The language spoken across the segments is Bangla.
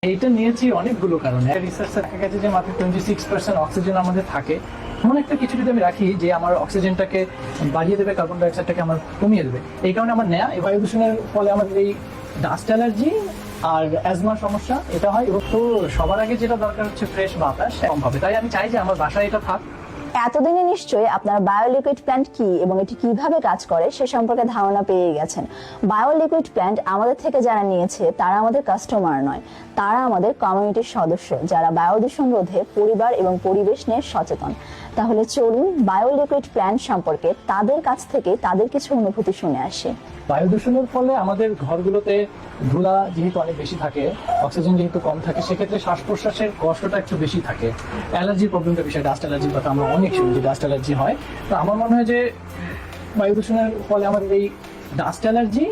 এইটা নিয়েছি অনেকগুলো কারণে। রিসার্চে দেখা গেছে যে মাত্র 26% অক্সিজেন আমাদের থাকে। এমন একটা কিছু যদি আমি রাখি যে আমার অক্সিজেনটাকে বাড়িয়ে দেবে, কার্বন ডাইঅক্সাইডটাকে আমার কমিয়ে দেবে, এই কারণে আমার নেয়া। এই বায়ু দূষণের ফলে আমাদের এই ডাস্ট অ্যালার্জি আর অ্যাজমার সমস্যা এটা হয়। এবং তো সবার আগে যেটা দরকার হচ্ছে ফ্রেশ বাতাস কম হবে। তাই আমি চাই যে আমার বাসায় এটা থাক। এতদিনে নিশ্চয়ই আপনারা বায়োলিকুইড প্ল্যান্ট কি এবং এটি কিভাবে কাজ করে সে সম্পর্কে ধারণা পেয়ে গেছেন। বায়োলিকুইড প্ল্যান্ট আমাদের থেকে যারা নিয়েছে তারা আমাদের কাস্টমার নয়, তারা আমাদের কমিউনিটির সদস্য যারা বায়ু দূষণ রোধে পরিবার এবং পরিবেশ নিয়ে সচেতন। তাহলে চলুন বায়োলিকুইড প্ল্যান্ট সম্পর্কে তাদের কাছ থেকে তাদের কিছু অনুভূতি শুনে আসি। বায়ু দূষণের ফলে আমাদের ঘরগুলোতে ধুলা যেহেতু অনেক বেশি থাকে, অক্সিজেন যেহেতু কম থাকে, সেক্ষেত্রে শ্বাস প্রশ্বাসের কষ্টটা একটু বেশি থাকে। অ্যালার্জির প্রবলেমটা বিষয়, ডাস্ট অ্যালার্জির কথা আমরা অনেক শুনি যে ডাস্ট অ্যালার্জি হয়। তো আমার মনে হয় যে বায়ু দূষণের ফলে আমাদের এই ডাস্ট অ্যালার্জি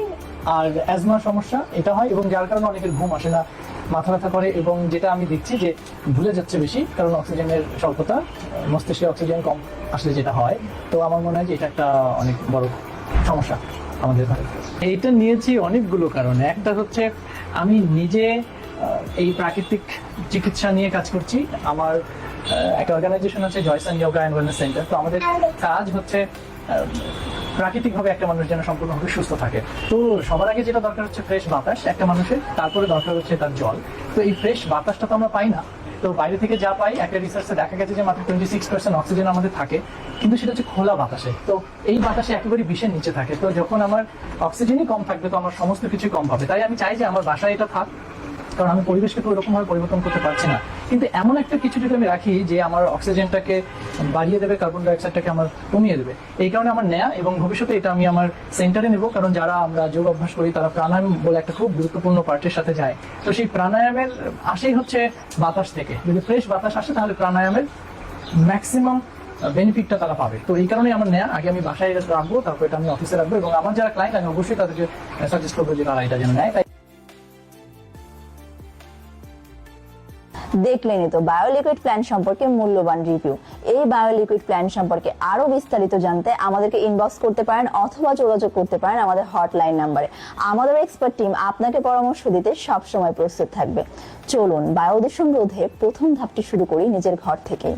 আর অ্যাজমার সমস্যা এটা হয়, এবং যার কারণে অনেকের ঘুম আসে না, মাথা ব্যথা করে, এবং যেটা আমি দেখছি যে ভুলে যাচ্ছে বেশি, কারণ অক্সিজেনের স্বল্পতা, মস্তিষ্কে অক্সিজেন কম আসলে যেটা হয়। তো আমার মনে হয় যে এটা একটা অনেক বড় সমস্যা আমাদের ঘরে। এইটা নিয়েছি অনেকগুলো কারণে। একটা হচ্ছে আমি নিজে এই প্রাকৃতিক চিকিৎসা নিয়ে কাজ করছি। আমার একটা অর্গানাইজেশন আছে জয়সান যোগা অ্যান্ড ওয়েলনেস সেন্টার। তো আমাদের কাজ হচ্ছে প্রাকৃতিকভাবে একটা মানুষ যেন সম্পূর্ণভাবে সুস্থ থাকে। তো সবার আগে যেটা দরকার হচ্ছে ফ্রেশ বাতাস একটা মানুষের, তারপরে দরকার হচ্ছে তার জল। তো এই ফ্রেশ বাতাসটা তো আমরা পাই না, তো বাইরে থেকে যা পাই, একটা রিসার্চে দেখা গেছে যে মাত্র 26% অক্সিজেন আমাদের থাকে, কিন্তু সেটা হচ্ছে খোলা বাতাসে। তো এই বাতাসে একেবারে বিষের নিচে থাকে। তো যখন আমার অক্সিজেনই কম থাকবে, তো আমার সমস্ত কিছু কম হবে। তাই আমি চাই যে আমার বাসায় এটা থাক, কারণ আমি পরিবেশকে তো ওরকম ভাবে পরিবর্তন করতে পারছি না। কিন্তু এমন একটা কিছু যদি আমি রাখি যে আমার অক্সিজেনটাকে বাড়িয়ে দেবে, কার্বন ডাইঅক্সাইডটাকে আমার কমিয়ে দেবে, এই কারণে আমার নেয়া। এবং ভবিষ্যতে এটা আমি আমার সেন্টারে নেব, কারণ যারা আমরা যোগ অভ্যাস করি তারা প্রাণায়াম বলে একটা খুব গুরুত্বপূর্ণ পার্টের সাথে যায়। তো সেই প্রাণায়ামের আসেই হচ্ছে বাতাস থেকে। যদি ফ্রেশ বাতাস আসে তাহলে প্রাণায়ামের ম্যাক্সিমাম বেনিফিটটা তারা পাবে। তো এই কারণে আমার নেয়া। আগে আমি বাসায় রাখবো, তারপর এটা আমি অফিসে রাখবো, এবং আমার যারা ক্লায়েন্ট আমি অবশ্যই তাদেরকে সাজেস্ট করবো যে তারা এটা যেন নেয়। দেখলেনই তো বায়োলিকুইড প্ল্যান্ট সম্পর্কে মূল্যবান রিভিউ। এই বায়োলিকুইড প্ল্যান্ট সম্পর্কে আরো বিস্তারিত জানতে আমাদেরকে ইনবক্স করতে পারেন অথবা যোগাযোগ করতে পারেন আমাদের হটলাইন নাম্বারে। আমাদের এক্সপার্ট টিম আপনাকে পরামর্শ দিতে সবসময় প্রস্তুত থাকবে। চলুন বায়ু দূষণ রোধে প্রথম ধাপটি শুরু করি নিজের ঘর থেকেই।